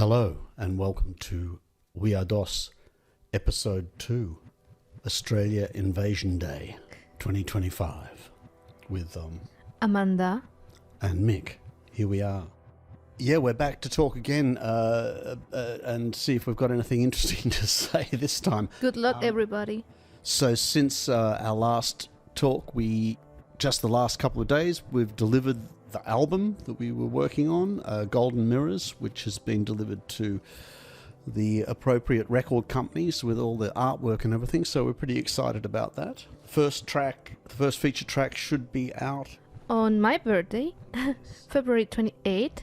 Hello and welcome to We Are DOS, Episode 2, Australia Invasion Day 2025, with Amanda and Mick. Here we are. Yeah, we're back to talk again and see if we've got anything interesting to say this time. Good luck, everybody. So since our last talk, just the last couple of days, we've delivered the album that we were working on, Golden Mirrors, which has been delivered to the appropriate record companies with all the artwork and everything, so we're pretty excited about that. The first feature track should be out On my birthday, February 28th.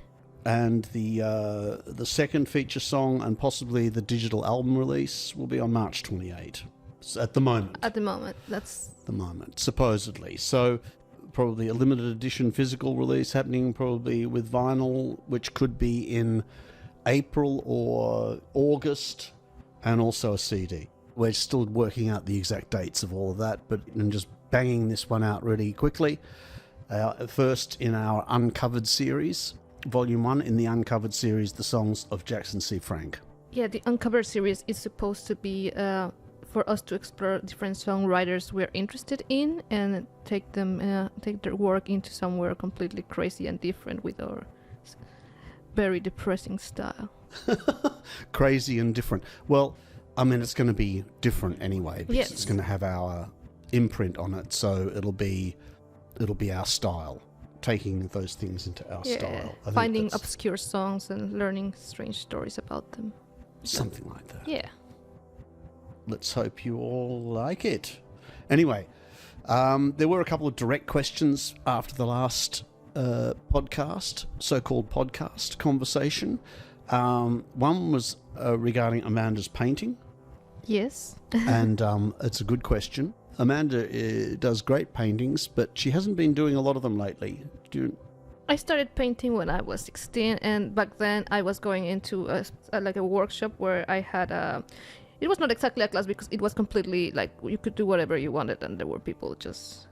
And the second feature song and possibly the digital album release will be on March 28th. At the moment. That's the moment, supposedly. So probably a limited edition physical release happening probably with vinyl, which could be in April or August, and also a CD. We're still working out the exact dates of all of that, but I'm just banging this one out really quickly. First in our Uncovered series, Volume 1 in the Uncovered series, the songs of Jackson C. Frank. Yeah, the Uncovered series is supposed to be for us to explore different songwriters we're interested in and take their work into somewhere completely crazy and different with our very depressing style. Crazy and different. Well, I mean, it's going to be different anyway because Yes. It's going to have our imprint on it, so it'll be our style, taking those things into our style. I think Finding that's obscure songs and learning strange stories about them. something like that. Yeah. Let's hope you all like it. Anyway, there were a couple of direct questions after the last podcast, so-called podcast conversation. One was regarding Amanda's painting. Yes. And it's a good question. Amanda does great paintings, but she hasn't been doing a lot of them lately. I started painting when I was 16, and back then I was going into a workshop where I had it was not exactly a class because it was completely like you could do whatever you wanted, and there were people just...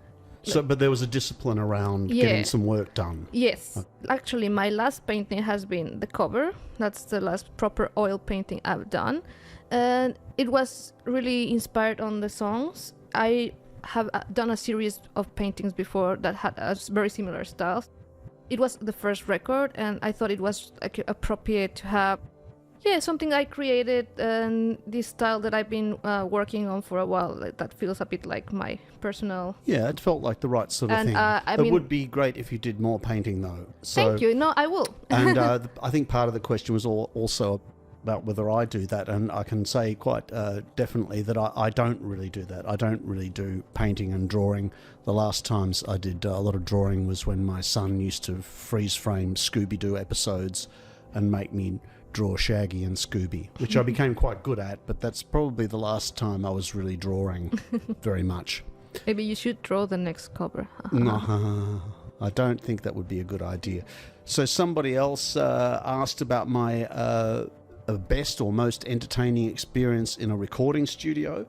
But there was a discipline around getting some work done. Yes. Actually, my last painting has been the cover. That's the last proper oil painting I've done. And it was really inspired on the songs. I have done a series of paintings before that had a very similar style. It was the first record, and I thought it was appropriate to have something I created, and this style that I've been working on for a while. That feels a bit like my personal... Yeah, it felt like the right sort of thing. It would be great if you did more painting, though. So, thank you. No, I will. And I think part of the question was also about whether I do that, and I can say quite definitely that I don't really do that. I don't really do painting and drawing. The last times I did a lot of drawing was when my son used to freeze frame Scooby-Doo episodes and make me draw Shaggy and Scooby, which I became quite good at, but that's probably the last time I was really drawing very much. Maybe you should draw the next cover. I don't think that would be a good idea. So somebody else asked about my best or most entertaining experience in a recording studio.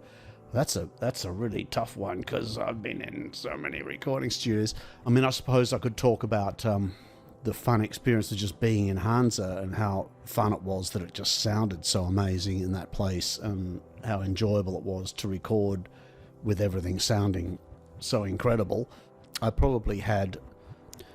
That's a really tough one because I've been in so many recording studios. I mean, I suppose I could talk about the fun experience of just being in Hansa and how fun it was that it just sounded so amazing in that place, and how enjoyable it was to record with everything sounding so incredible. I probably had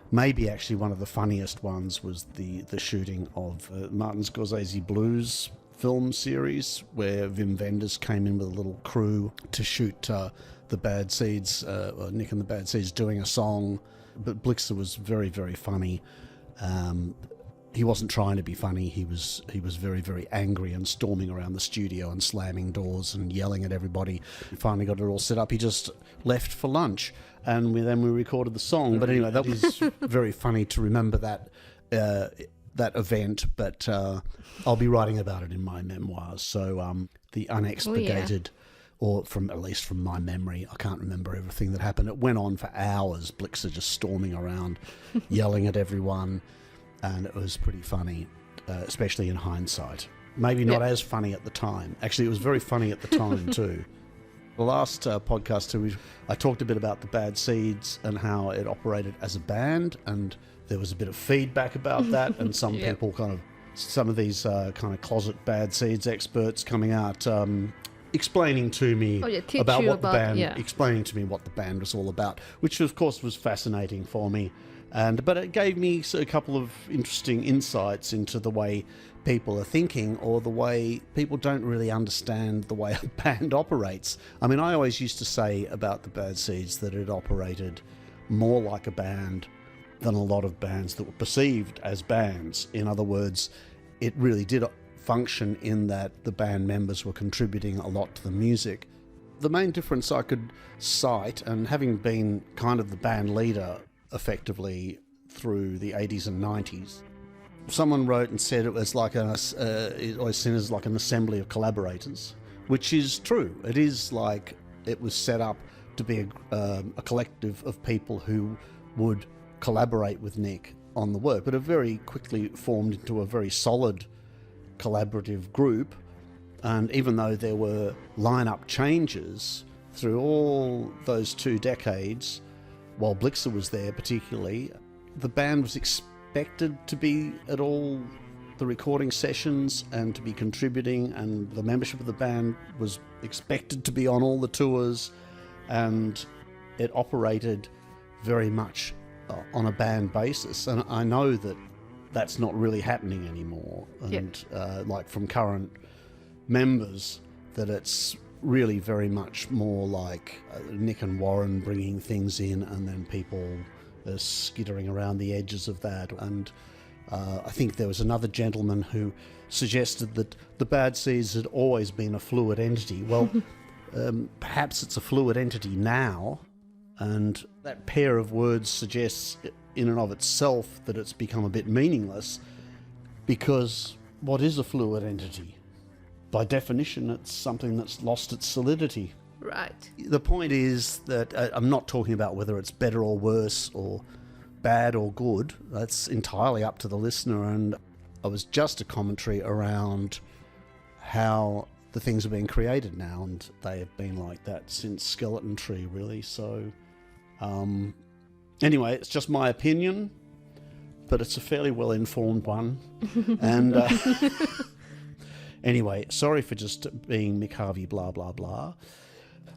maybe actually one of the funniest ones was the shooting of Martin Scorsese Blues film series, where Wim Wenders came in with a little crew to shoot the Bad Seeds, Nick and the Bad Seeds doing a song. But Blixer was very, very funny. He wasn't trying to be funny. He was very, very angry and storming around the studio and slamming doors and yelling at everybody. Finally got it all set up. He just left for lunch, and then we recorded the song. But anyway, that was very funny to remember that event. But I'll be writing about it in my memoirs. So the unexpurgated. Or at least from my memory, I can't remember everything that happened. It went on for hours, Blixer just storming around, yelling at everyone, and it was pretty funny, especially in hindsight. Maybe not as funny at the time. Actually, it was very funny at the time too. The last podcast too, I talked a bit about the Bad Seeds and how it operated as a band, and there was a bit of feedback about that, and some people kind of some of these kind of closet Bad Seeds experts coming out, explaining to me explaining to me what the band was all about, which of course was fascinating for me. But it gave me a couple of interesting insights into the way people are thinking, or the way people don't really understand the way a band operates. I mean, I always used to say about the Bad Seeds that it operated more like a band than a lot of bands that were perceived as bands. In other words, it really did function in that the band members were contributing a lot to the music. The main difference I could cite, and having been kind of the band leader effectively through the 80s and 90s, someone wrote and said it was like it was seen as like an assembly of collaborators, which is true. It is like it was set up to be a collective of people who would collaborate with Nick on the work, but it very quickly formed into a very solid collaborative group. And even though there were lineup changes through all those 2 decades, while Blixer was there particularly, the band was expected to be at all the recording sessions and to be contributing, and the membership of the band was expected to be on all the tours, and it operated very much on a band basis. And I know that that's not really happening anymore, and like from current members, that it's really very much more like Nick and Warren bringing things in, and then people skittering around the edges of that. And I think there was another gentleman who suggested that the Bad Seeds had always been a fluid entity. Well, perhaps it's a fluid entity now, and that pair of words suggests in and of itself that it's become a bit meaningless, because what is a fluid entity? By definition, it's something that's lost its solidity. Right. The point is that I'm not talking about whether it's better or worse or bad or good. That's entirely up to the listener, and it was just a commentary around how the things are being created now, and they have been like that since Skeleton Tree, really. So anyway, it's just my opinion, but it's a fairly well-informed one. And anyway, sorry for just being Mick Harvey, blah, blah, blah.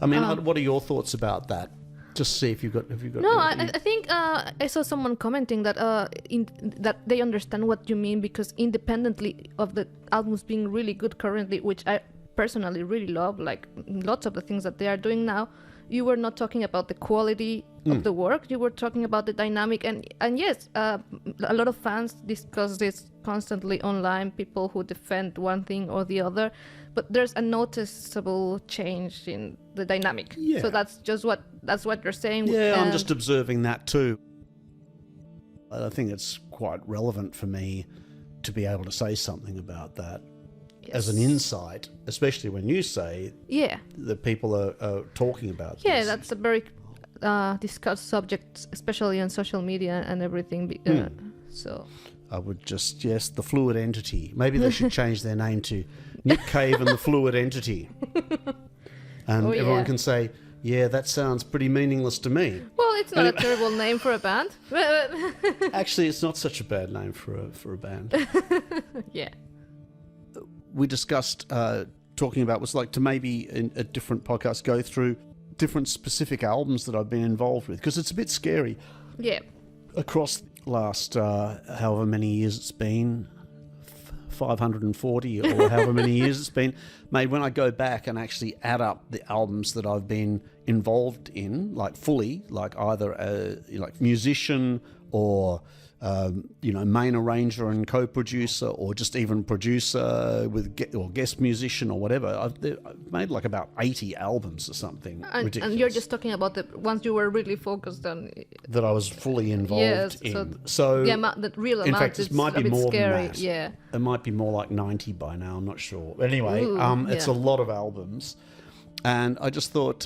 I mean, what are your thoughts about that? Just see if you've got. No, I think I saw someone commenting that that they understand what you mean, because independently of the albums being really good currently, which I personally really love, like lots of the things that they are doing now, you were not talking about the quality of the work. You were talking about the dynamic, and yes, a lot of fans discuss this constantly online. People who defend one thing or the other. But there's a noticeable change in the dynamic. Yeah. So that's what you're saying. Yeah, I'm just observing that too. I think it's quite relevant for me to be able to say something about that as an insight, especially when you say that people are talking about this. Yeah, that's a very discussed subject, especially on social media and everything. So I would just, the fluid entity. Maybe they should change their name to Nick Cave and the Fluid Entity. And everyone can say, yeah, that sounds pretty meaningless to me. Well, it's not a terrible name for a band. Actually, it's not such a bad name for a band. Yeah. We discussed talking about was like to maybe in a different podcast go through different specific albums that I've been involved with, because it's a bit scary. Yeah. Across the last however many years it's been, 540 or however many years it's been, mate, when I go back and actually add up the albums that I've been involved in, like fully, like either like musician or main arranger and co-producer, or just even producer or guest musician or whatever, I've made like about 80 albums or something. And you're just talking about the ones you were really focused on. That I was fully involved in. So the real amount, in fact, it might be more scary. than that. Yeah. It might be more like 90 by now, I'm not sure. Anyway, it's a lot of albums. And I just thought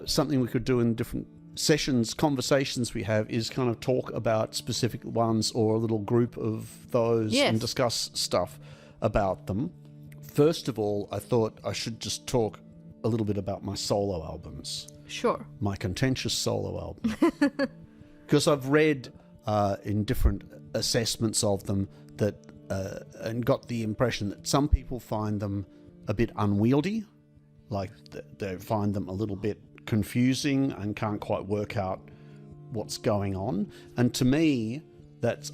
something we could do in different sessions, conversations we have, is kind of talk about specific ones or a little group of those and discuss stuff about them. First of all, I thought I should just talk a little bit about my solo albums. Sure. My contentious solo album. Because I've read in different assessments of them that and got the impression that some people find them a bit unwieldy, like they find them a little bit confusing and can't quite work out what's going on. And to me,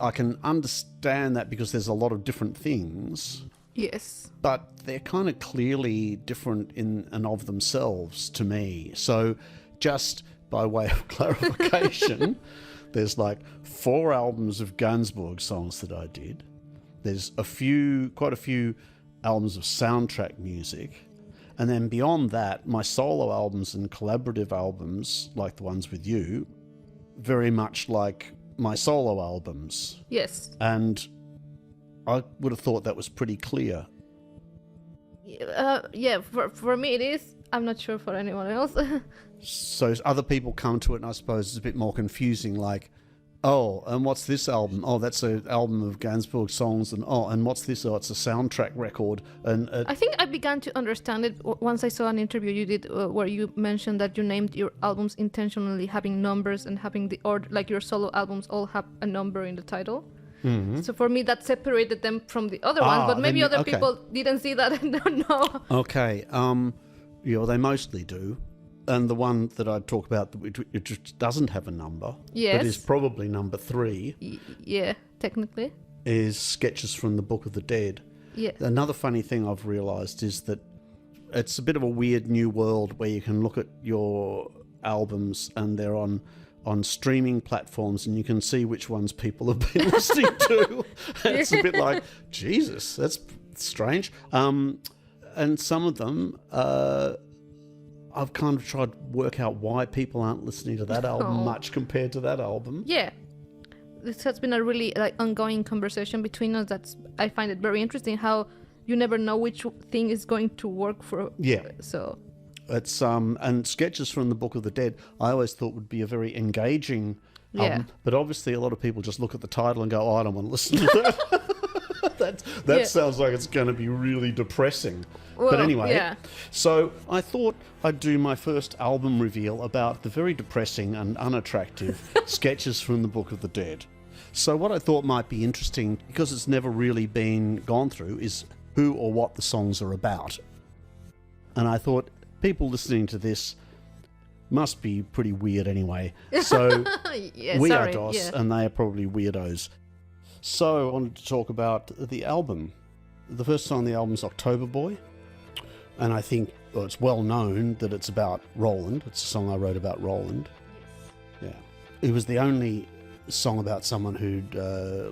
I can understand that because there's a lot of different things. Yes. But they're kind of clearly different in and of themselves to me. So just by way of clarification, there's like 4 albums of Gainsbourg songs that I did. There's quite a few albums of soundtrack music. And then beyond that, my solo albums and collaborative albums, like the ones with you, very much like my solo albums. Yes. And I would have thought that was pretty clear. Yeah, for me it is. I'm not sure for anyone else. So other people come to it, and I suppose it's a bit more confusing, like, oh, and what's this album? Oh, that's an album of Gainsbourg songs, and what's this? Oh, it's a soundtrack record. And I think I began to understand it once I saw an interview you did where you mentioned that you named your albums intentionally having numbers and having the order, like your solo albums all have a number in the title. Mm-hmm. So for me, that separated them from the other ones, but maybe other people didn't see that and don't know. Okay, yeah, well, they mostly do. And the one that I talk about, it just doesn't have a number, yes, but is probably number 3. Yeah, technically. Is Sketches from the Book of the Dead. Yeah. Another funny thing I've realised is that it's a bit of a weird new world where you can look at your albums and they're on streaming platforms and you can see which ones people have been listening to. It's a bit like, Jesus, that's strange. And some of them... I've kind of tried to work out why people aren't listening to that album much compared to that album. Yeah. This has been a really ongoing conversation between us. I find it very interesting how you never know which thing is going to work for. Yeah. So it's and Sketches from the Book of the Dead, I always thought would be a very engaging album. But obviously a lot of people just look at the title and go, oh, I don't want to listen to that. That sounds like it's going to be really depressing. Well, but anyway, so I thought I'd do my first album reveal about the very depressing and unattractive Sketches from the Book of the Dead. So what I thought might be interesting, because it's never really been gone through, is who or what the songs are about. And I thought people listening to this must be pretty weird anyway. So we are DOS and they are probably weirdos. So I wanted to talk about the album. The first song on the album is October Boy. And I think it's well known that it's about Roland. It's a song I wrote about Roland. Yes. Yeah. It was the only song about someone who'd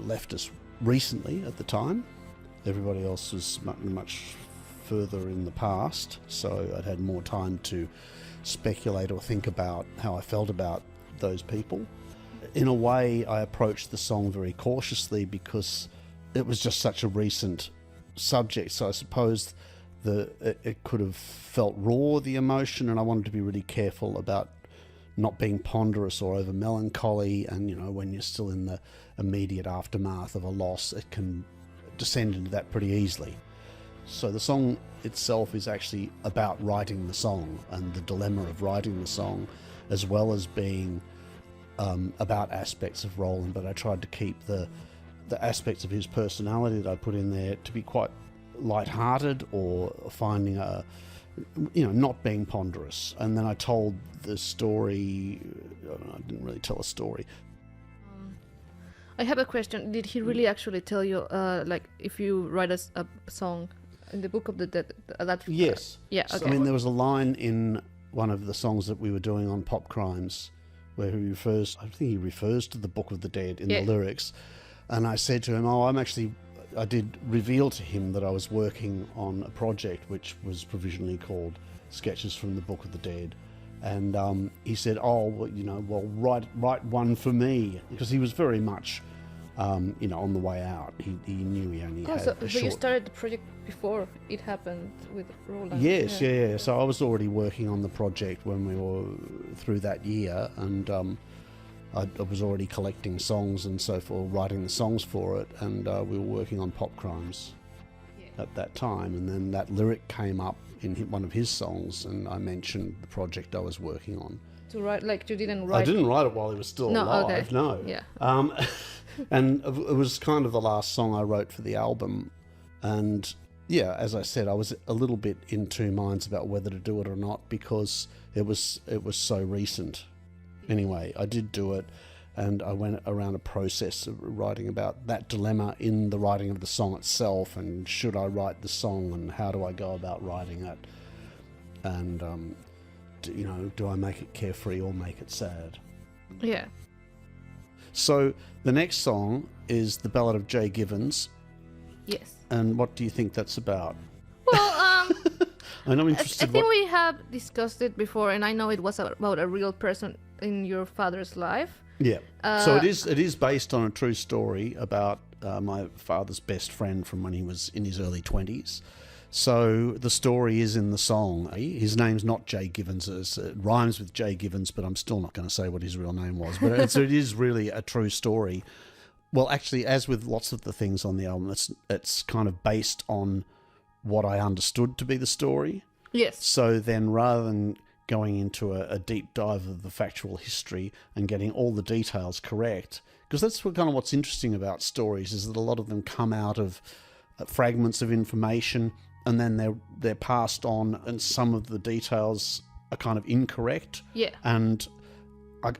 left us recently at the time. Everybody else was much further in the past, so I'd had more time to speculate or think about how I felt about those people. In a way, I approached the song very cautiously because it was just such a recent subject, so I suppose it could have felt raw, the emotion, and I wanted to be really careful about not being ponderous or over melancholy. And, you know, when you're still in the immediate aftermath of a loss, it can descend into that pretty easily. So the song itself is actually about writing the song and the dilemma of writing the song, as well as being about aspects of Roland. But I tried to keep the aspects of his personality that I put in there to be quite light-hearted, or finding not being ponderous. And then I told the story. I didn't really tell a story. I have a question. Did he really actually tell you, if you write a song in the Book of the Dead? Yes. Yeah. Okay. So, I mean, there was a line in one of the songs that we were doing on Pop Crimes where he refers to the Book of the Dead in the lyrics, and I said to him, I did reveal to him that I was working on a project which was provisionally called Sketches from the Book of the Dead. And he said, write one for me. Because he was very much, on the way out. He knew he only had a short... So you started the project before it happened with Roland? Yes, yeah. So I was already working on the project when we were through that year, and I was already collecting songs and so forth, writing the songs for it, and we were working on Pop Crimes at that time. And then that lyric came up in one of his songs, and I mentioned the project I was working on. to write? Like you didn't write? I didn't write it while he was still alive. Okay. No. Yeah. And it was kind of the last song I wrote for the album, and yeah, as I said, I was a little bit in two minds about whether to do it or not because it was so recent. Anyway, I did do it, and I went around a process of writing about that dilemma in the writing of the song itself, and should I write the song, and how do I go about writing it, and do I make it carefree or make it sad? Yeah. So the next song is The Ballad of Jay Givens. Yes. And what do you think that's about? Well, I'm interested. I think we have discussed it before, and I know it was about a real person in your father's life. Yeah. So it is based on a true story about my father's best friend from when he was in his early 20s. So the story is in the song. His name's not Jay Givens. It rhymes with Jay Givens, but I'm still not going to say what his real name was. But it is really a true story. Well, actually, as with lots of the things on the album, it's kind of based on what I understood to be the story. Yes. So then rather than going into a deep dive of the factual history and getting all the details correct, because that's kind of what's interesting about stories, is that a lot of them come out of fragments of information, and then they're passed on, and some of the details are kind of incorrect. Yeah. And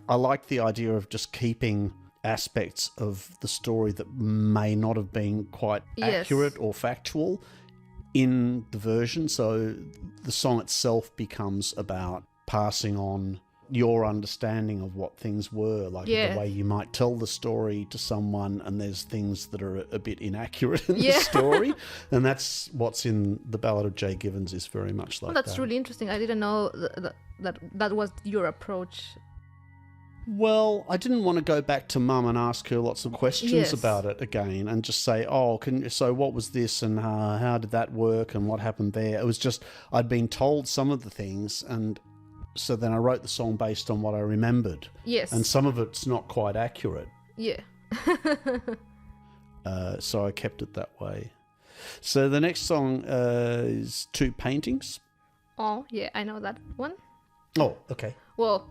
I like the idea of just keeping aspects of the story that may not have been quite accurate or factual in the version. So the song itself becomes about passing on your understanding of what things were, like the way you might tell the story to someone, and there's things that are a bit inaccurate in the story, and that's what's in The Ballad of Jay Givens is very much like that. That's really interesting. I didn't know that was your approach. Well, I didn't want to go back to Mum and ask her lots of questions about it again and just say, so what was this, and how did that work, and what happened there? It was just, I'd been told some of the things, and so then I wrote the song based on what I remembered. Yes. And some of it's not quite accurate. Yeah. So I kept it that way. So the next song is Two Paintings. Oh, yeah, I know that one. Oh, okay. Well,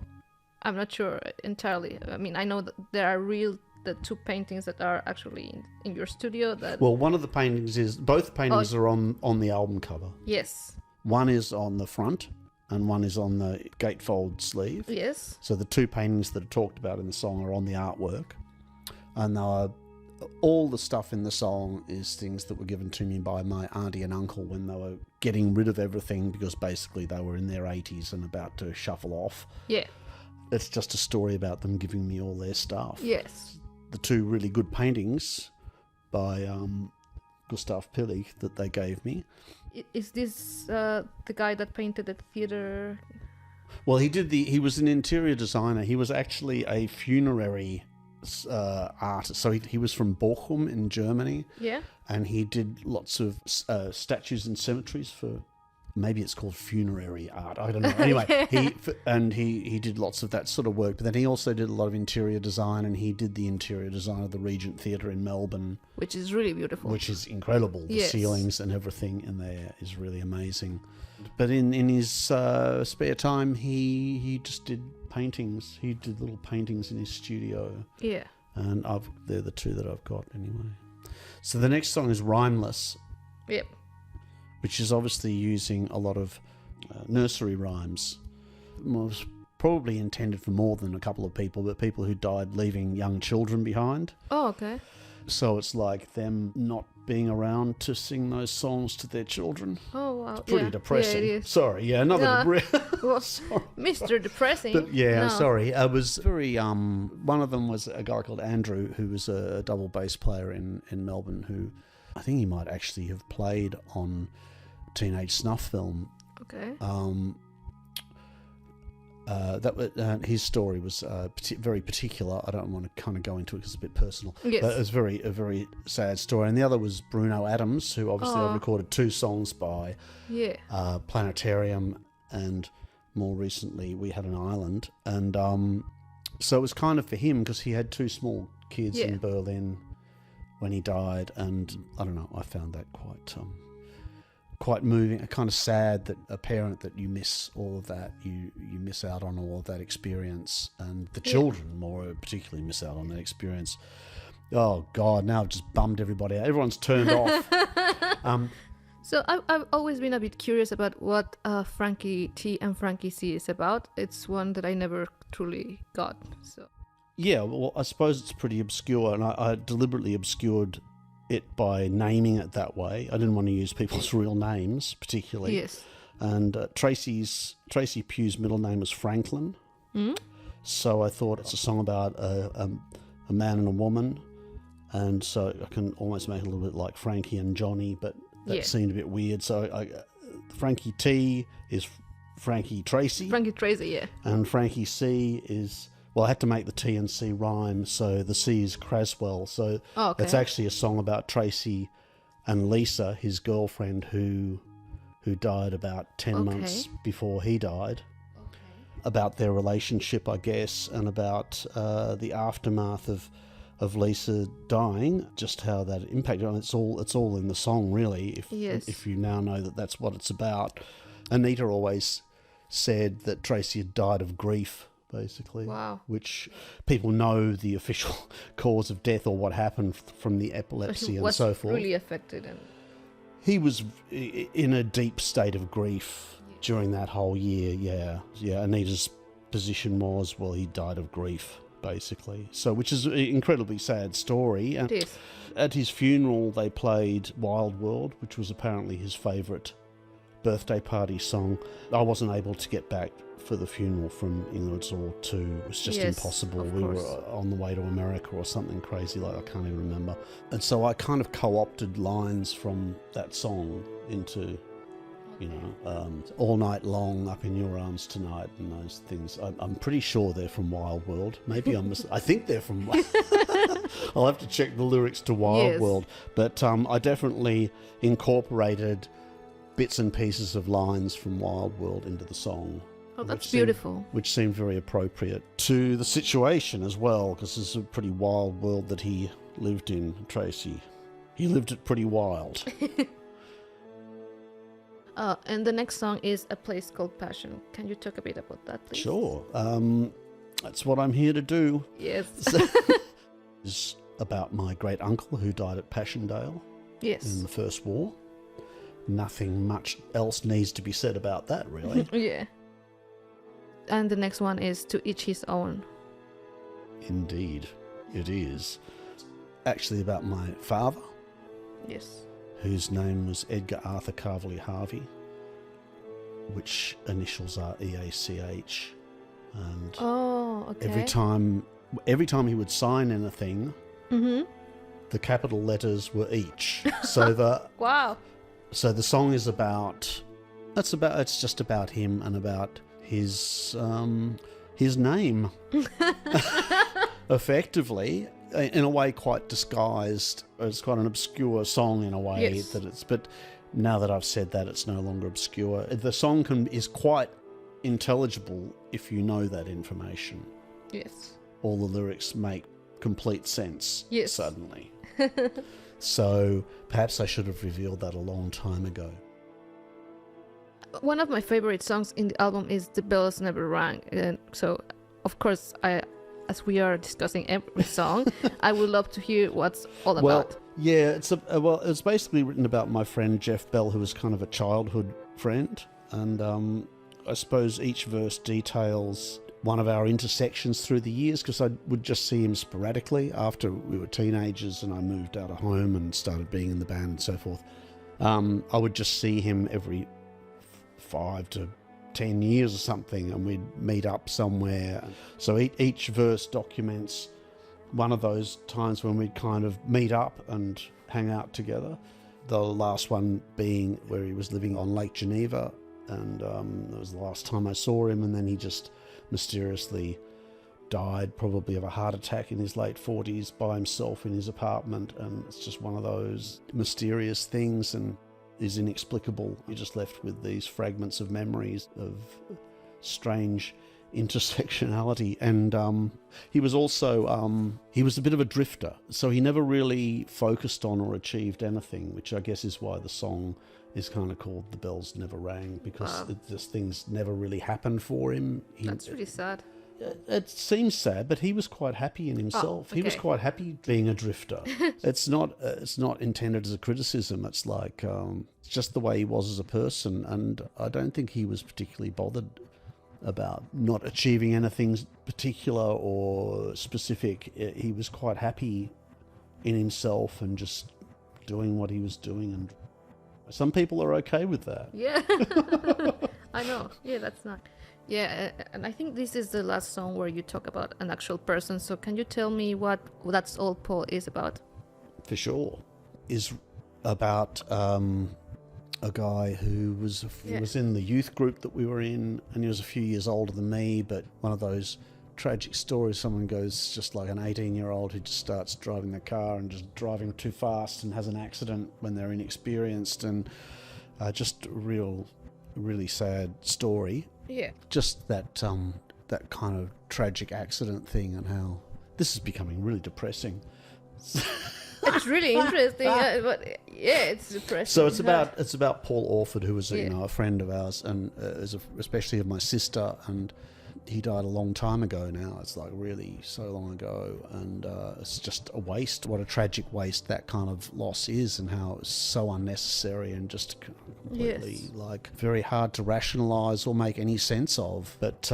I'm not sure entirely. I mean, I know that there are the two paintings that are actually in your studio. Well, one of the paintings both paintings are on the album cover. Yes. One is on the front, and one is on the gatefold sleeve. Yes. So the two paintings that are talked about in the song are on the artwork. And all the stuff in the song is things that were given to me by my auntie and uncle when they were getting rid of everything, because basically they were in their 80s and about to shuffle off. Yeah. It's just a story about them giving me all their stuff. Yes. The two really good paintings by Gustav Pillich that they gave me. Is this the guy that painted the theater? Well, he was an interior designer. He was actually a funerary artist. So he was from Bochum in Germany. Yeah. And he did lots of statues and cemeteries for, maybe it's called funerary art, I don't know. Anyway, he did lots of that sort of work. But then he also did a lot of interior design, and he did the interior design of the Regent Theatre in Melbourne. Which is really beautiful. Which is incredible. The ceilings and everything in there is really amazing. But in his spare time, he just did paintings. He did little paintings in his studio. Yeah. And they're the two that I've got anyway. So the next song is Rhymeless. Yep. Which is obviously using a lot of nursery rhymes. It was probably intended for more than a couple of people, but people who died leaving young children behind. Oh, okay. So it's like them not being around to sing those songs to their children. Oh, wow. It's pretty depressing. Yeah, it is. Sorry, another well, sorry. Mr. Depressing. But I'm sorry. I was very one of them was a guy called Andrew, who was a double bass player in Melbourne, who I think he might actually have played on Teenage Snuff Film. Okay. His story was very particular. I don't want to kind of go into it because it's a bit personal. Yes. But it was a very sad story. And the other was Bruno Adams, who obviously I recorded 2 songs by. Yeah. Planetarium, and more recently We Had an Island. And so it was kind of for him because he had 2 small kids in Berlin when he died. And I don't know, I found that quite moving, kind of sad that a parent that you miss all of that, you miss out on all of that experience, and the children more particularly miss out on that experience. Oh God, now I've just bummed everybody out. Everyone's turned off. So I've always been a bit curious about what Frankie T and Frankie C is about. It's one that I never truly got. So Yeah, well, I suppose it's pretty obscure, and I deliberately obscured it by naming it that way. I didn't want to use people's real names, particularly. yes. And Tracy Pugh's middle name was Franklin. Mm? So I thought it's a song about a man and a woman, and so I can almost make it a little bit like Frankie and Johnny, but that seemed a bit weird. So Frankie T is Frankie Tracy. Frankie Tracy, yeah. And Frankie C is, well, I had to make the T and C rhyme, so the C is Craswell. So it's actually a song about Tracy and Lisa, his girlfriend, who died about 10 months before he died. About their relationship, I guess, and about the aftermath of Lisa dying, just how that impacted on. It's all in the song, really. If you now know that that's what it's about. Anita always said that Tracy had died of grief, basically. Wow. Which people know the official cause of death or what happened from the epilepsy and so forth. Really affected him. He was in a deep state of grief during that whole year. Yeah. Anita's position was, well, he died of grief, basically. So, which is an incredibly sad story. And it is. At his funeral, they played Wild World, which was apparently his favourite birthday party song. I wasn't able to get back for the funeral from England's All 2. It was just impossible. We were on the way to America or something crazy, like I can't even remember. And so I kind of co-opted lines from that song into, All Night Long, Up in Your Arms Tonight, and those things. I'm pretty sure they're from Wild World. Maybe I think they're from I'll have to check the lyrics to Wild World. But I definitely incorporated bits and pieces of lines from Wild World into the song. Oh, that's beautiful. Which seemed very appropriate to the situation as well, because it's a pretty wild world that he lived in, Tracy. He lived it pretty wild. And the next song is A Place Called Passion. Can you talk a bit about that, please? Sure. That's what I'm here to do. Yes. It's about my great uncle who died at Passchendaele in the First War. Nothing much else needs to be said about that, really. Yeah. And the next one is To Each His Own. Indeed, it is. Actually about my father. Yes. Whose name was Edgar Arthur Carverley Harvey, which initials are EACH. And every time he would sign anything, the capital letters were each. So wow. So the song is it's just about him and about his name, effectively, in a way quite disguised. It's quite an obscure song in a way but now that I've said that, it's no longer obscure. The song is quite intelligible if you know that information. Yes. All the lyrics make complete sense suddenly. So perhaps I should have revealed that a long time ago. One of my favorite songs in the album is The Bells Never Rang. And so, of course, as we are discussing every song, I would love to hear what's all about. Yeah, it's basically written about my friend Jeff Bell, who was kind of a childhood friend. And I suppose each verse details one of our intersections through the years, because I would just see him sporadically after we were teenagers and I moved out of home and started being in the band and so forth. I would just see him every 5 to 10 years or something, and we'd meet up somewhere. So each verse documents one of those times when we'd kind of meet up and hang out together. The last one being where he was living on Lake Geneva, and that was the last time I saw him, and then he just mysteriously died, probably of a heart attack in his late 40s by himself in his apartment. And it's just one of those mysterious things and is inexplicable. You're just left with these fragments of memories of strange intersectionality, and he was also he was a bit of a drifter, so he never really focused on or achieved anything, which I guess is why the song is kind of called "The Bells Never Rang," because things never really happened for him. That's really sad. It seems sad, but he was quite happy in himself. He was quite happy being a drifter. It's not intended as a criticism. It's like it's just the way he was as a person, and I don't think he was particularly bothered about not achieving anything particular or specific. He was quite happy in himself and just doing what he was doing, and some people are okay with that. Yeah. I know. Yeah, that's not. Yeah, and I think this is the last song where you talk about an actual person. So can you tell me what That's All Paul is about? For sure. Is about a guy who was in the youth group that we were in, and he was a few years older than me, but one of those tragic stories, someone goes, just like an 18-year-old who just starts driving their car and just driving too fast and has an accident when they're inexperienced, and just really sad story. Yeah. Just that kind of tragic accident thing, and how this is becoming really depressing. It's really interesting, but yeah, it's depressing. So it's about Paul Orford, who was a friend of ours, and especially of my sister, and he died a long time ago now. It's like really so long ago, and it's just a waste. What a tragic waste that kind of loss is, and how it's so unnecessary and just completely like very hard to rationalise or make any sense of. But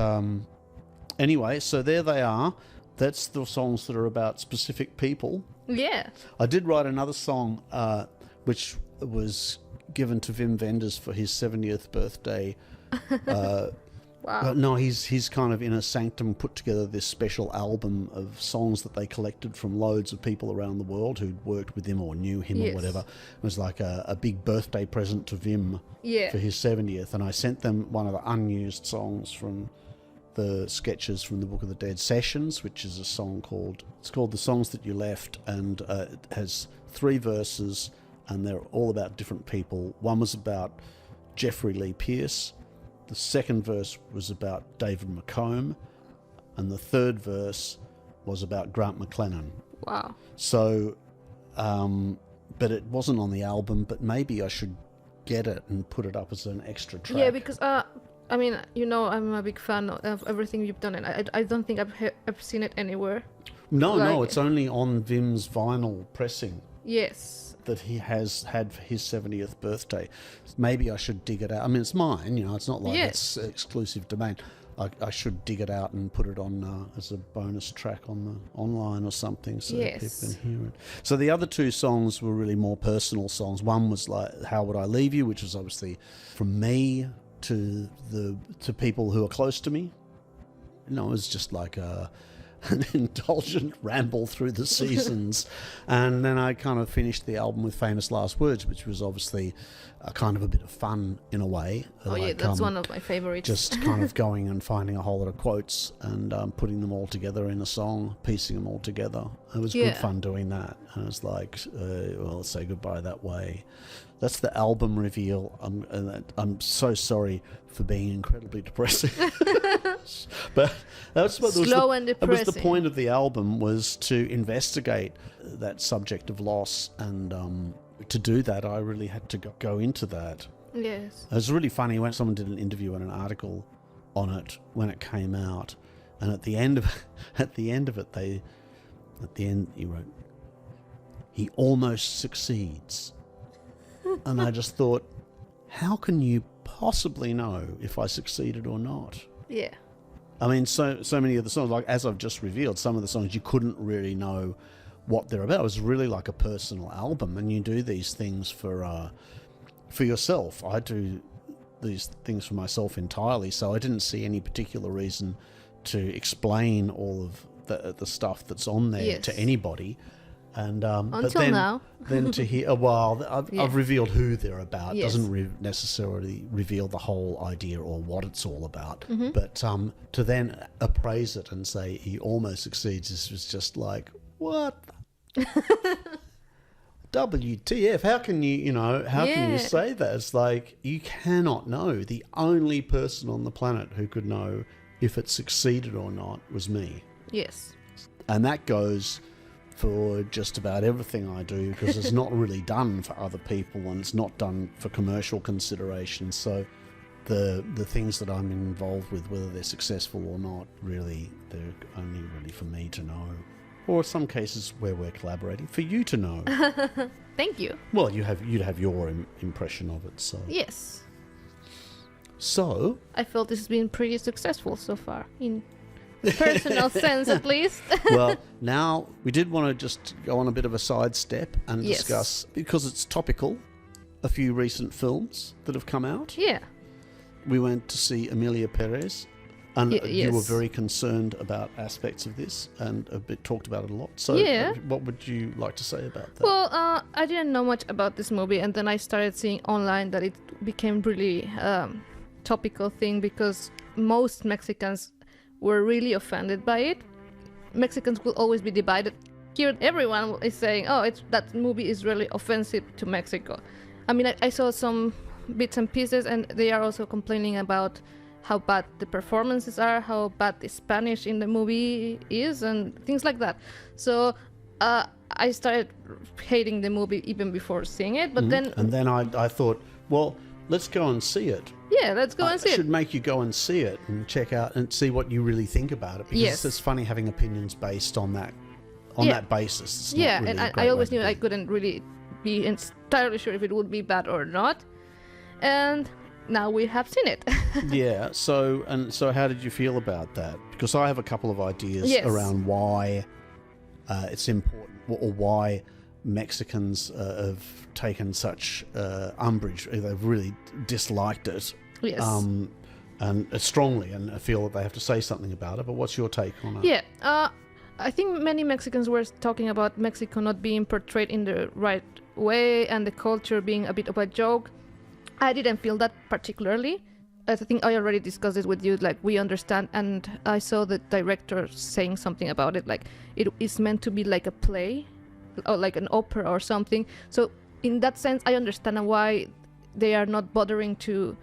anyway, so there they are. That's the songs that are about specific people. Yeah. I did write another song which was given to Wim Wenders for his 70th birthday. Wow. No, he's kind of in a sanctum put together this special album of songs that they collected from loads of people around the world who'd worked with him or knew him or whatever. It was like a big birthday present to Wim for his 70th. And I sent them one of the unused songs from the sketches from the Book of the Dead Sessions, which is a song called The Songs That You Left, and it has 3 verses, and they're all about different people. One was about Jeffrey Lee Pierce, the second verse was about David McComb, and the third verse was about Grant McLennan. Wow. So, but it wasn't on the album, but maybe I should get it and put it up as an extra track. Yeah, because I mean, I'm a big fan of everything you've done, and I don't think I've seen it anywhere. No, it's only on Wim's vinyl pressing. Yes. That he has had for his 70th birthday. Maybe I should dig it out. I mean, it's mine, it's not like it's exclusive domain. I should dig it out and put it on as a bonus track on the online or something, so that people can hear it. So the other 2 songs were really more personal songs. One was like How Would I Leave You, which was obviously from me to people who are close to me. It was just like an indulgent ramble through the seasons. And then I kind of finished the album with Famous Last Words, which was obviously kind of a bit of fun in a way. That's one of my favorites. Just kind of going and finding a whole lot of quotes and putting them all together in a song, piecing them all together. It was good fun doing that. And it was like, let's say goodbye that way. That's the album reveal. I'm so sorry for being incredibly depressing. But that's what slow and depressing. That was the point of the album, was to investigate that subject of loss, and to do that, I really had to go into that. Yes. It was really funny when someone did an interview and an article on it when it came out, and at the end of it, he wrote, "He almost succeeds." And I just thought, how can you possibly know if I succeeded or not? Yeah. I mean, so many of the songs, like as I've just revealed, some of the songs you couldn't really know what they're about. It was really like a personal album, and you do these things for yourself. I do these things for myself entirely, so I didn't see any particular reason to explain all of the stuff that's on there to anybody. And until now, then to hear, I've revealed who they're about. Doesn't necessarily reveal the whole idea or what it's all about. Mm-hmm. But to then appraise it and say he almost succeeds is just like, what? WTF? How can you, can you say that? It's like, you cannot know. The only person on the planet who could know if it succeeded or not was me. Yes. And that goes for just about everything I do, because it's not really done for other people and it's not done for commercial consideration. So the things that I'm involved with, whether they're successful or not, really, they're only really for me to know. Or some cases where we're collaborating, for you to know. Thank you. Well, you'd have your impression of it, so. Yes. So? I felt this has been pretty successful so far, in personal sense at least. Well, now we did want to just go on a bit of a sidestep and Yes. discuss, because it's topical, a few recent films that have come out. Yeah. We went to see Emilia Pérez, and you were yes. very concerned about aspects of this and talked about it a lot. So Yeah. What would you like to say about that? Well, I didn't know much about this movie, and then I started seeing online that it became really topical thing, because most Mexicans were really offended by it. Mexicans will always be divided. Here, everyone is saying, "Oh, that movie is really offensive to Mexico." I mean, I saw some bits and pieces, and they are also complaining about how bad the performances are, how bad the Spanish in the movie is, and things like that. So I started hating the movie even before seeing it. But then I thought, well, let's go and see it. Yeah, let's go and see I should it. make you go and see it and check out and see what you really think about it. Because Yes. it's funny having opinions based on that basis. It's not Yeah, really and a I great always way to knew I be. couldn't really be entirely sure if it would be bad or not. And now we have seen it. Yeah. So how did you feel about that? Because I have a couple of ideas Yes. around why it's important, or why Mexicans have taken such umbrage. They've really disliked it. Yes. And strongly, and I feel that they have to say something about it. But what's your take on it? Yeah. I think many Mexicans were talking about Mexico not being portrayed in the right way and the culture being a bit of a joke. I didn't feel that particularly. I think I already discussed it with you. Like, we understand, and I saw the director saying something about it. Like, it is meant to be like a play, or like an opera or something. So in that sense, I understand why they are not bothering to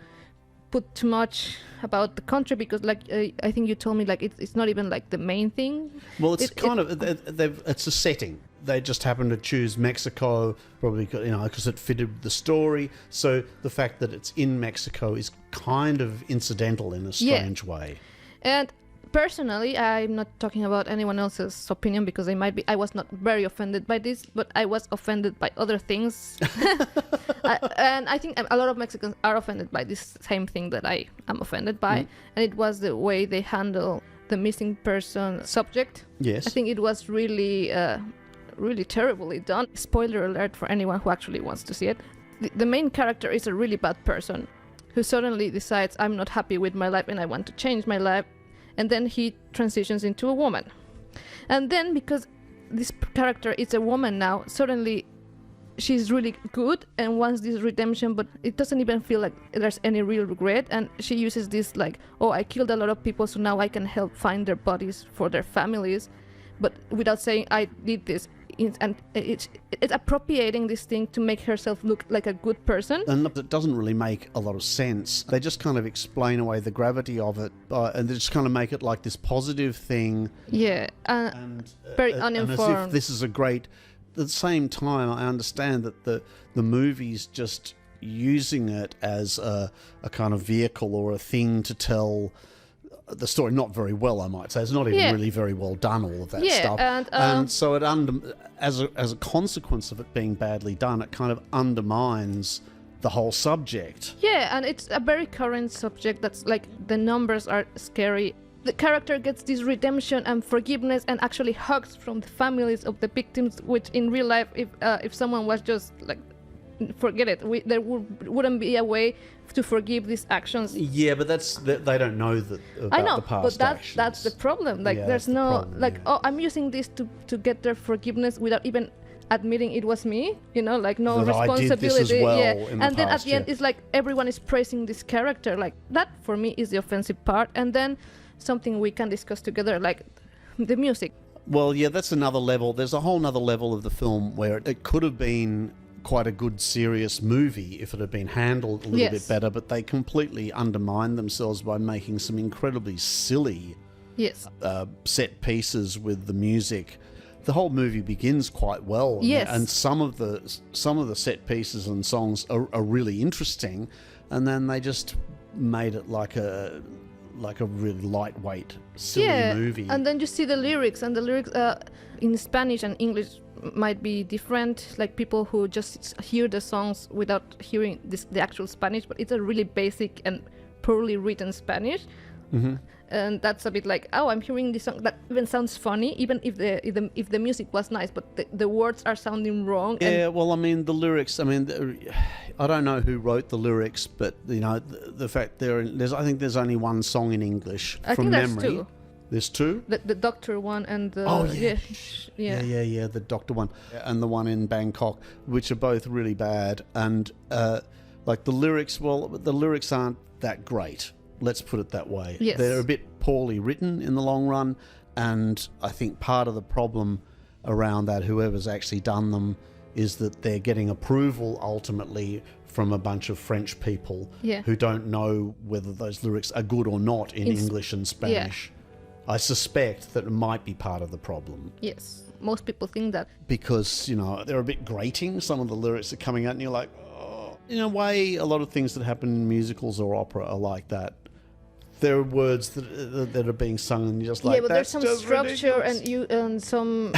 put too much about the country, because like I think you told me, like it's not even like the main thing. Well, it's it's a setting. They just happen to choose Mexico, probably because it fitted the story. So the fact that it's in Mexico is kind of incidental in a strange way. And personally, I'm not talking about anyone else's opinion, because I was not very offended by this, but I was offended by other things. And I think a lot of Mexicans are offended by this same thing that I am offended by. And it was the way they handle the missing person subject. Yes. I think it was really, really terribly done. Spoiler alert for anyone who actually wants to see it. The main character is a really bad person who suddenly decides, I'm not happy with my life and I want to change my life. And then he transitions into a woman. And then, because this character is a woman now, suddenly she's really good and wants this redemption, but it doesn't even feel like there's any real regret. And she uses this like, oh, I killed a lot of people, so now I can help find their bodies for their families, but without saying I did this. And it's appropriating this thing to make herself look like a good person. And it doesn't really make a lot of sense. They just kind of explain away the gravity of it, and they just kind of make it like this positive thing. Yeah, And very and uninformed. as if this is a great... At the same time, I understand that the movie's just using it as a kind of vehicle or a thing to tell the story. Not very well, I might say. It's not even really very well done, all of that stuff. And so it as a consequence of it being badly done, it kind of undermines the whole subject. yeah, and it's a very current subject. That's like, the numbers are scary. The character gets this redemption and forgiveness and actually hugs from the families of the victims, which in real life, if someone was just like, forget it, there wouldn't be a way to forgive these actions. Yeah, but they don't know that about I know, the past but that's actions. the problem. Like, Yeah, there's that's the no problem, like, yeah. oh, I'm using this to get their forgiveness without even admitting it was me. Like, no That I did responsibility. this as well yeah, in the and then at past, the end, yeah. it's like everyone is praising this character. Like, that for me is the offensive part. And then something we can discuss together, like the music. Well, yeah, that's another level. There's a whole nother level of the film where it could have been quite a good, serious movie if it had been handled a little bit better, but they completely undermined themselves by making some incredibly silly set pieces with the music. The whole movie begins quite well, and some of the set pieces and songs are really interesting, and then they just made it like a really lightweight, silly movie. And then you see the lyrics, and the lyrics in Spanish and English might be different. Like people who just hear the songs without hearing the actual Spanish, but it's a really basic and poorly written Spanish. Mm-hmm. And that's a bit like, oh, I'm hearing this song that even sounds funny, even if the music was nice, but the words are sounding wrong. Yeah, well, I mean, the lyrics. I mean, I don't know who wrote the lyrics, but you know, the fact I think there's only one song in English from memory. Two. There's two. The Doctor one and the the Doctor one and the one in Bangkok, which are both really bad. And like the lyrics, well, the lyrics aren't that great. Let's put it that way. Yes. They're a bit poorly written in the long run, and I think part of the problem around that, whoever's actually done them, is that they're getting approval ultimately from a bunch of French people who don't know whether those lyrics are good or not in English and Spanish. Yeah. I suspect that it might be part of the problem. Yes, most people think that. Because, you know, they're a bit grating. Some of the lyrics are coming out and you're like, oh. In a way, a lot of things that happen in musicals or opera are like that. There are words that are being sung and you're just like, but that's there's some structure ridiculous. and some...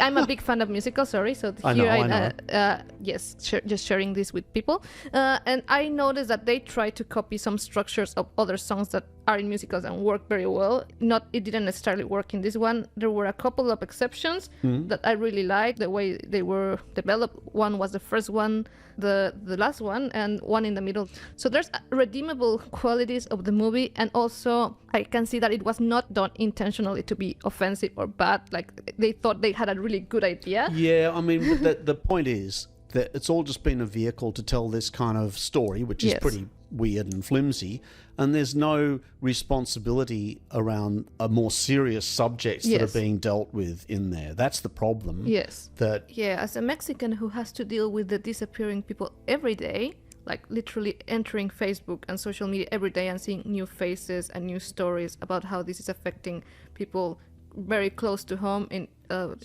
I'm a big fan of musicals, sorry. So I know. Just sharing this with people. And I noticed that they try to copy some structures of other songs that are in musicals and work very well. It didn't necessarily work in this one. There were a couple of exceptions that I really liked, the way they were developed. One was the first one, the last one, and one in the middle. So there's redeemable qualities of the movie, and also I can see that it was not done intentionally to be offensive or bad. Like they thought they had a really good idea. Yeah, I mean, the point is that it's all just been a vehicle to tell this kind of story, which is pretty weird and flimsy, and there's no responsibility around a more serious subjects that are being dealt with in there. That's the problem. Yes. As a Mexican who has to deal with the disappearing people every day, like literally entering Facebook and social media every day and seeing new faces and new stories about how this is affecting people very close to home, and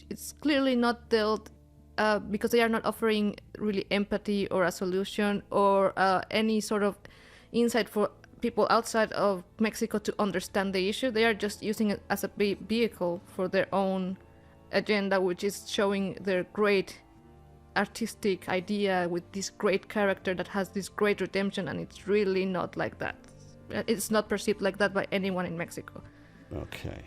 it's clearly not dealt because they are not offering really empathy or a solution or any sort of insight for people outside of Mexico to understand the issue. They are just using it as a vehicle for their own agenda, which is showing their great artistic idea with this great character that has this great redemption, and it's really not like that. It's not perceived like that by anyone in Mexico. Okay.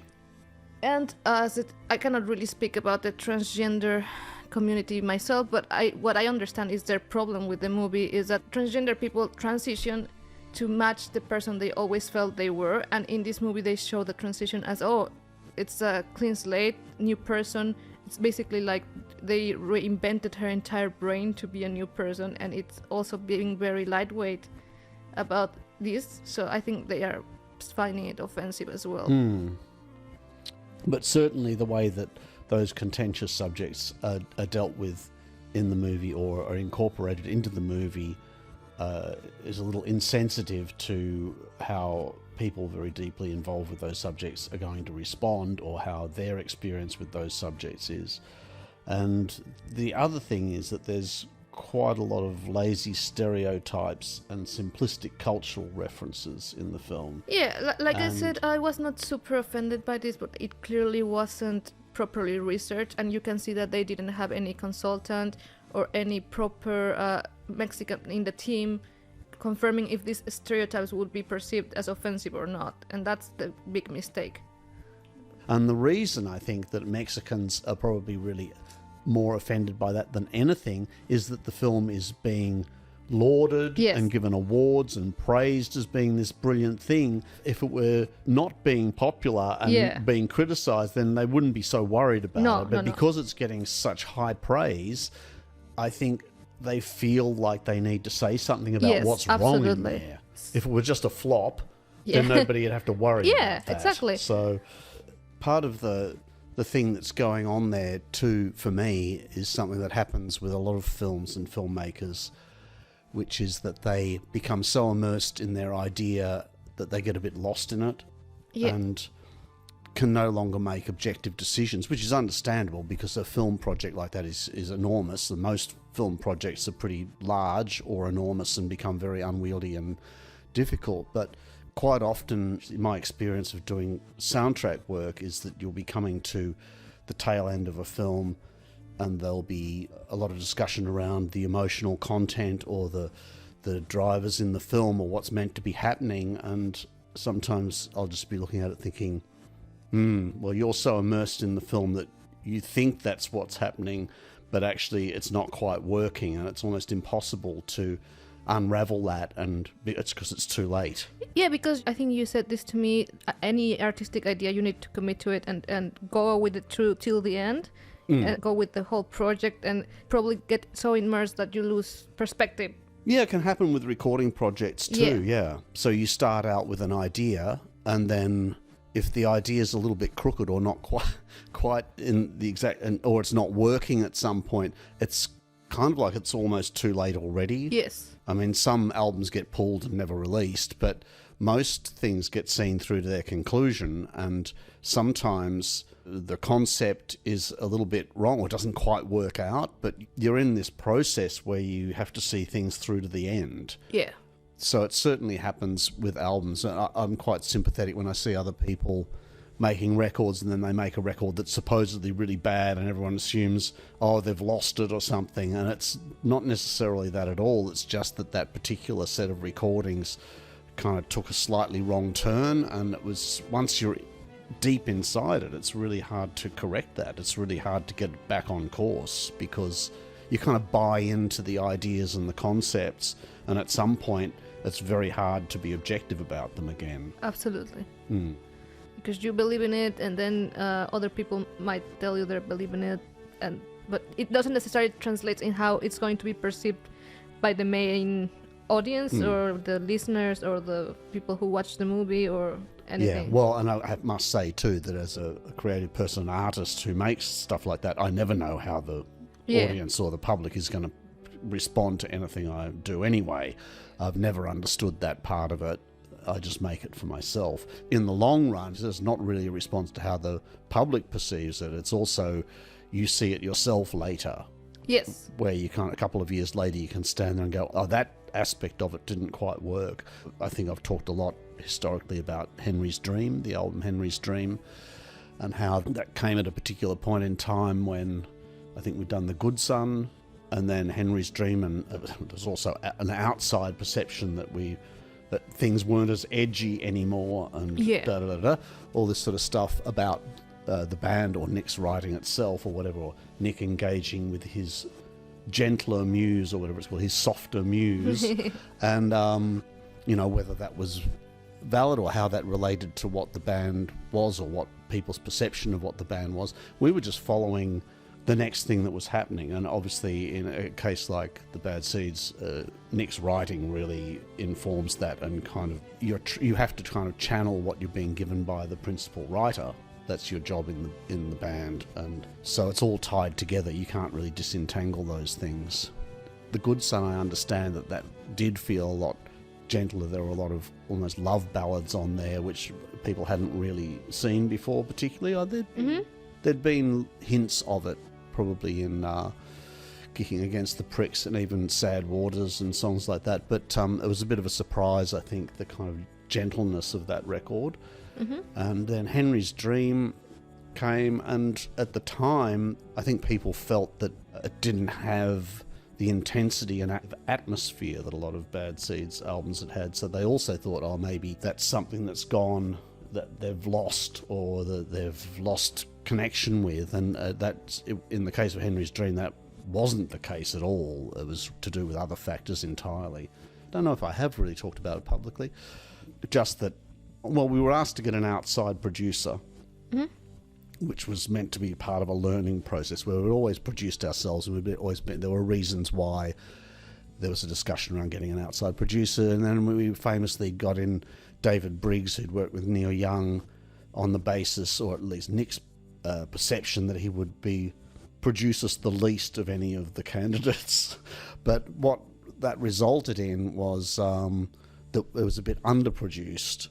And I cannot really speak about the transgender community myself, but what I understand is their problem with the movie is that transgender people transition to match the person they always felt they were, and in this movie they show the transition as, it's a clean slate, new person. It's basically like they reinvented her entire brain to be a new person, and it's also being very lightweight about this, so I think they are finding it offensive as well. But certainly the way that those contentious subjects are dealt with in the movie or are incorporated into the movie is a little insensitive to how people very deeply involved with those subjects are going to respond, or how their experience with those subjects is. And the other thing is that there's quite a lot of lazy stereotypes and simplistic cultural references in the film. Yeah, I said, I was not super offended by this, but it clearly wasn't properly researched, and you can see that they didn't have any consultant or any proper Mexican in the team confirming if these stereotypes would be perceived as offensive or not, and that's the big mistake. And the reason I think that Mexicans are probably really more offended by that than anything is that the film is being lauded and given awards and praised as being this brilliant thing. If it were not being popular and being criticised, then they wouldn't be so worried about it. But because it's getting such high praise, I think they feel like they need to say something about what's wrong in there. If it were just a flop, then nobody would have to worry about that. Exactly. So part of the the thing that's going on there too, for me, is something that happens with a lot of films and filmmakers, which is that they become so immersed in their idea that they get a bit lost in it and can no longer make objective decisions, which is understandable because a film project like that is enormous. And most film projects are pretty large or enormous and become very unwieldy and difficult. But quite often, in my experience of doing soundtrack work, is that you'll be coming to the tail end of a film and there'll be a lot of discussion around the emotional content or the drivers in the film or what's meant to be happening. And sometimes I'll just be looking at it thinking, well, you're so immersed in the film that you think that's what's happening, but actually it's not quite working, and it's almost impossible to unravel that, and it's because it's too late. Yeah, because I think you said this to me, any artistic idea, you need to commit to it and go with it through till the end, and go with the whole project, and probably get so immersed that you lose perspective. Yeah, it can happen with recording projects too, yeah. So you start out with an idea, and then if the idea is a little bit crooked or not quite in the exact, or it's not working at some point, it's kind of like it's almost too late already. Yes. I mean, some albums get pulled and never released, but most things get seen through to their conclusion, and sometimes the concept is a little bit wrong or doesn't quite work out, but you're in this process where you have to see things through to the end. Yeah. So it certainly happens with albums. I'm quite sympathetic when I see other people making records and then they make a record that's supposedly really bad and everyone assumes, oh, they've lost it or something. And it's not necessarily that at all. It's just that particular set of recordings kind of took a slightly wrong turn, and it was, once you're deep inside it, it's really hard to correct that. It's really hard to get it back on course because you kind of buy into the ideas and the concepts, and at some point it's very hard to be objective about them again. Absolutely. Because you believe in it, and then other people might tell you they believe in it, but it doesn't necessarily translate in how it's going to be perceived by the main audience or the listeners or the people who watch the movie or anything. Yeah, well, and I must say too that as a creative person, an artist who makes stuff like that, I never know how the audience or the public is going to respond to anything I do anyway. I've never understood that part of it. I just make it for myself. In the long run, it's not really a response to how the public perceives it. It's also, you see it yourself later. Yes. Where you can't, a couple of years later, you can stand there and go, oh, that aspect of it didn't quite work. I think I've talked a lot historically about Henry's Dream, the album Henry's Dream, and how that came at a particular point in time when I think we'd done The Good Son and then Henry's Dream, and there's also an outside perception that things weren't as edgy anymore, and all this sort of stuff about the band or Nick's writing itself or whatever, or Nick engaging with his gentler muse or whatever it's called, his softer muse, and whether that was valid or how that related to what the band was or what people's perception of what the band was. We were just following the next thing that was happening, and obviously in a case like The Bad Seeds, Nick's writing really informs that, and kind of you have to kind of channel what you're being given by the principal writer. That's your job in the band, and so it's all tied together. You can't really disentangle those things. The Good Son, I understand that did feel a lot gentler. There were a lot of almost love ballads on there, which people hadn't really seen before, particularly. There'd been hints of it, probably in Kicking Against the Pricks and even Sad Waters and songs like that. But it was a bit of a surprise, I think, the kind of gentleness of that record. And then Henry's Dream came, and at the time, I think people felt that it didn't have the intensity and atmosphere that a lot of Bad Seeds albums had. So they also thought, oh, maybe that's something that's gone, that they've lost, or that they've lost connection with. And in the case of Henry's Dream, that wasn't the case at all. It was to do with other factors entirely. Don't know if I have really talked about it publicly. Just that, well, we were asked to get an outside producer, which was meant to be part of a learning process where we'd always produced ourselves, and there were reasons why there was a discussion around getting an outside producer. And then we famously got in David Briggs, who'd worked with Neil Young on the basis, or at least Nick's perception that he would produce us the least of any of the candidates. But what that resulted in was that it was a bit underproduced.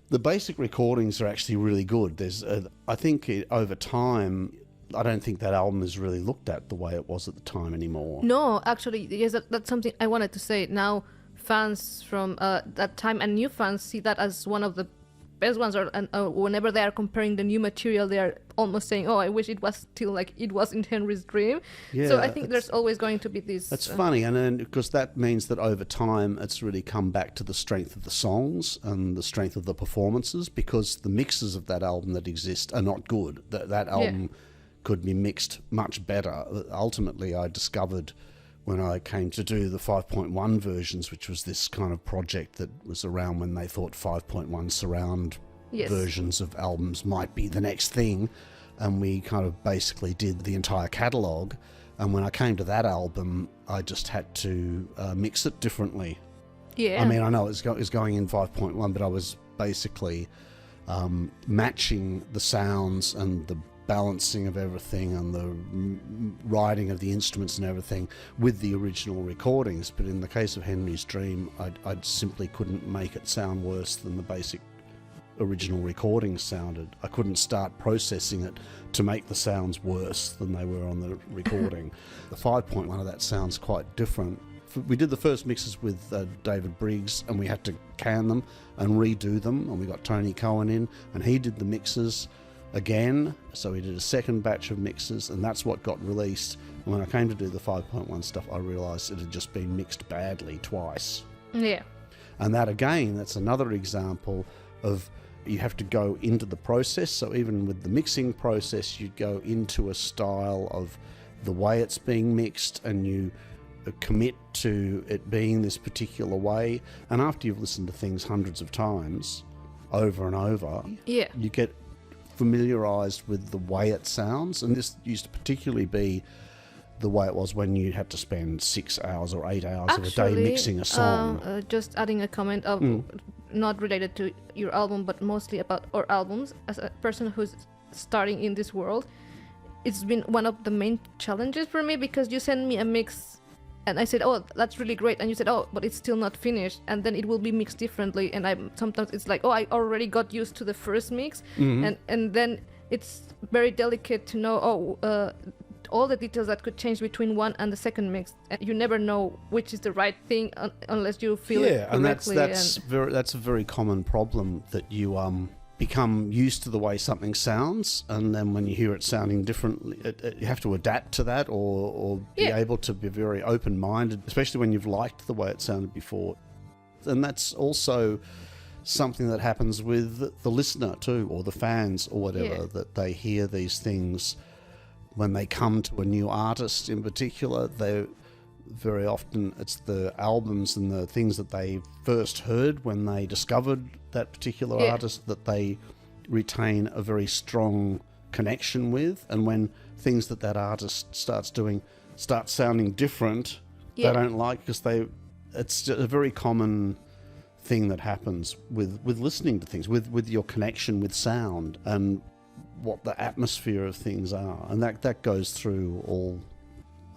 The basic recordings are actually really good. I think over time, I don't think that album is really looked at the way it was at the time anymore. No, actually, yes, that's something I wanted to say. Now, fans from that time and new fans see that as one of the best ones, or whenever they are comparing the new material, they are almost saying, "Oh, I wish it was still like it was in Henry's Dream." Yeah, so I think there's always going to be this. That's funny, and then because that means that over time, it's really come back to the strength of the songs and the strength of the performances, because the mixes of that album that exist are not good. That album could be mixed much better. Ultimately, I discovered when I came to do the 5.1 versions, which was this kind of project that was around when they thought 5.1 surround versions of albums might be the next thing. And we kind of basically did the entire catalogue. And when I came to that album, I just had to mix it differently. Yeah. I mean, I know it's going in 5.1, but I was basically matching the sounds and the balancing of everything and the writing of the instruments and everything with the original recordings. But in the case of Henry's Dream, I simply couldn't make it sound worse than the basic original recordings sounded. I couldn't start processing it to make the sounds worse than they were on the recording. The 5.1 of that sounds quite different. We did the first mixes with David Briggs, and we had to can them and redo them, and we got Tony Cohen in, and he did the mixes again. So we did a second batch of mixes, and that's what got released. And when I came to do the 5.1 stuff, I realised it had just been mixed badly twice. Yeah. And that again, that's another example of you have to go into the process. So even with the mixing process, you go into a style of the way it's being mixed, and you commit to it being this particular way. And after you've listened to things hundreds of times over and over, you get familiarized with the way it sounds. And this used to particularly be the way it was when you had to spend 6 hours or 8 hours of a day mixing a song. Just adding a comment of not related to your album, but mostly about our albums. As a person who's starting in this world, it's been one of the main challenges for me, because you send me a mix and I said, "Oh, that's really great," and you said, "Oh, but it's still not finished," and then it will be mixed differently. And sometimes it's like, "Oh, I already got used to the first mix," and then it's very delicate to know all the details that could change between one and the second mix. You never know which is the right thing unless you feel it correctly. Yeah, and that's a very common problem, that you become used to the way something sounds, and then when you hear it sounding differently, you have to adapt to that, or be able to be very open-minded, especially when you've liked the way it sounded before. And that's also something that happens with the listener too, or the fans or whatever, that they hear these things when they come to a new artist in particular. They very often, it's the albums and the things that they first heard when they discovered that particular artist that they retain a very strong connection with. And when things that artist starts doing start sounding different, they don't like, because it's a very common thing that happens with listening to things, with your connection with sound and what the atmosphere of things are. And that goes through all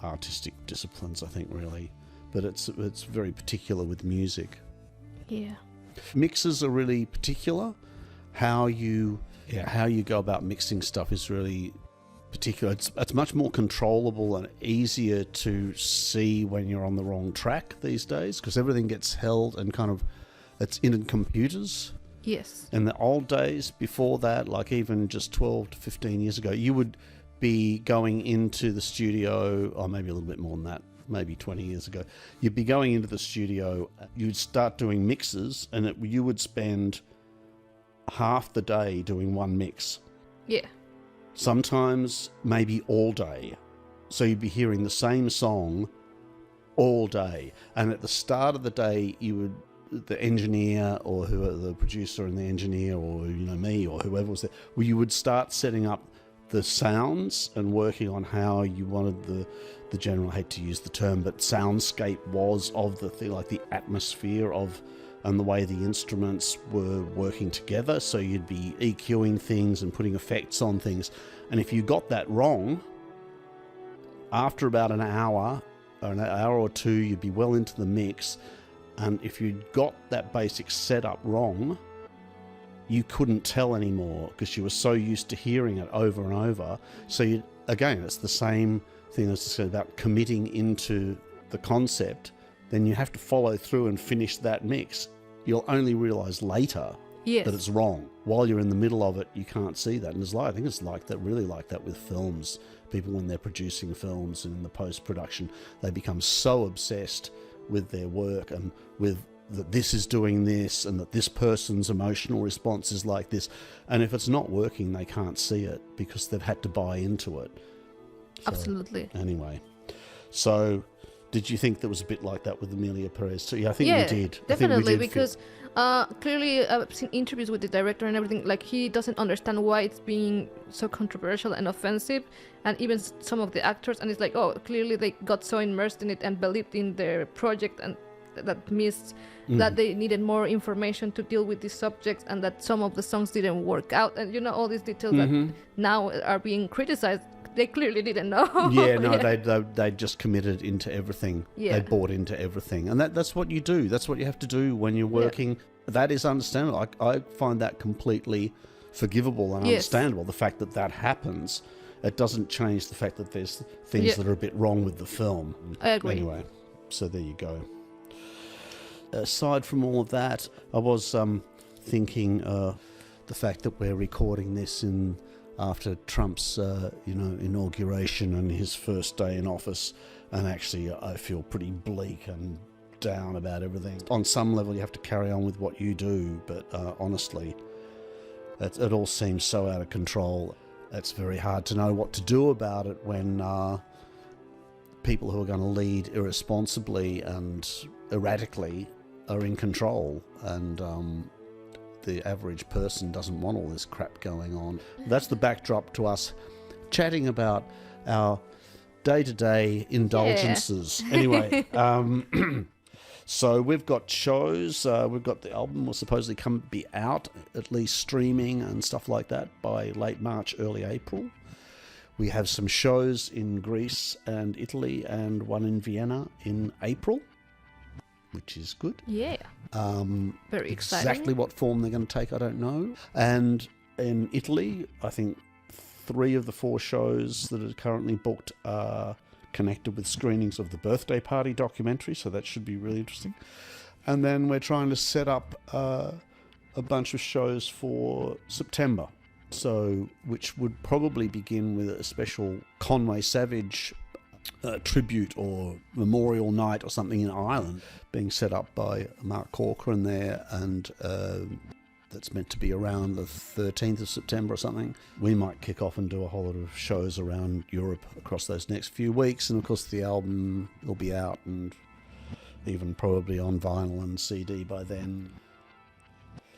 artistic disciplines, I think, really, but it's very particular with music. Mixes are really particular. How you go about mixing stuff is really particular. It's much more controllable and easier to see when you're on the wrong track these days, because everything gets held and kind of, it's in computers. In the old days, before that, like even just 12 to 15 years ago, you would be going into the studio, or maybe a little bit more than that, maybe 20 years ago, you'd be going into the studio, you'd start doing mixes, and you would spend half the day doing one mix. Sometimes maybe all day. So you'd be hearing the same song all day. And at the start of the day, the engineer, or the producer and the engineer, or me or whoever was there, you would start setting up the sounds and working on how you wanted the general, I hate to use the term, but soundscape was of the thing, like the atmosphere of and the way the instruments were working together. So you'd be EQing things and putting effects on things. And if you got that wrong, after about an hour or two, you'd be well into the mix. And if you got that basic setup wrong, you couldn't tell anymore because you were so used to hearing it over and over. So again, it's the same thing as I said about committing into the concept. Then you have to follow through and finish that mix. You'll only realise later that it's wrong. While you're in the middle of it, you can't see that. And I think it's like that, really like that with films. People, when they're producing films and in the post-production, they become so obsessed with their work and with that this is doing this and that this person's emotional response is like this. And if it's not working, they can't see it because they've had to buy into it. So, absolutely. Anyway, so did you think there was a bit like that with Emilia Pérez too? Yeah, I think we did. Definitely, because clearly I've seen interviews with the director and everything, like he doesn't understand why it's being so controversial and offensive, and even some of the actors, and it's like, oh, clearly they got so immersed in it and believed in their project, and that missed that they needed more information to deal with these subjects, and that some of the songs didn't work out, and you know, all these details that now are being criticized. They clearly didn't know. They just committed into everything. They bought into everything. And that's what you do. That's what you have to do when you're working. That is understandable. I find that completely forgivable and understandable. The fact that happens, it doesn't change the fact that there's things that are a bit wrong with the film. I agree. Anyway, so there you go. Aside from all of that, I was thinking the fact that we're recording this after Trump's inauguration and his first day in office, and actually I feel pretty bleak and down about everything. On some level you have to carry on with what you do, but honestly it all seems so out of control. It's very hard to know what to do about it when people who are going to lead irresponsibly and erratically are in control, and the average person doesn't want all this crap going on. That's the backdrop to us chatting about our day-to-day indulgences. Anyway, so we've got shows. We've got the album will supposedly be out, at least streaming and stuff like that, by late March, early April. We have some shows in Greece and Italy and one in Vienna in April, which is good. Yeah. Very exciting. Exactly what form they're going to take, I don't know. And in Italy, I think 3 of the 4 shows that are currently booked are connected with screenings of the Birthday Party documentary, so that should be really interesting. And then we're trying to set up a bunch of shows for September, so which would probably begin with a special Conway Savage tribute or memorial night or something in Ireland being set up by Mark Corcoran there, and that's meant to be around the 13th of September or something. We might kick off and do a whole lot of shows around Europe across those next few weeks, and of course the album will be out and even probably on vinyl and CD by then.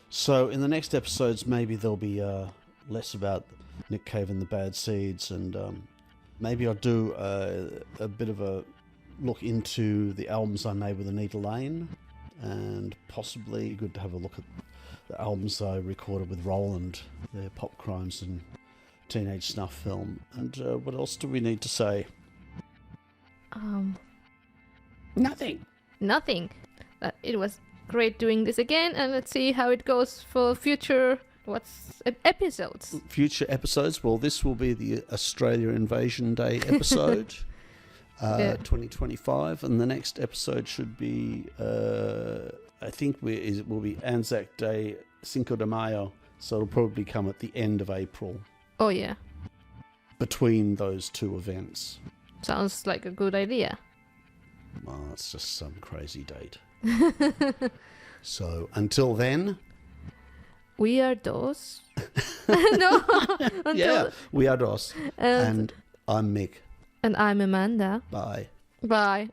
So in the next episodes maybe there'll be less about Nick Cave and the Bad Seeds, and maybe I'll do a bit of a look into the albums I made with Anita Lane, and possibly good to have a look at the albums I recorded with Roland, their Pop Crimes and Teenage Snuff film. And what else do we need to say? Nothing. It was great doing this again, and let's see how it goes for future episodes. Future episodes. Well, this will be the Australia Invasion Day episode, 2025, and the next episode should be, I think, it will be Anzac Day, Cinco de Mayo. So it'll probably come at the end of April. Oh yeah. Between those 2 events. Sounds like a good idea. Well, it's just some crazy date. So until then. We are dos. No. Yeah, we are dos. And I'm Mick. And I'm Amanda. Bye. Bye.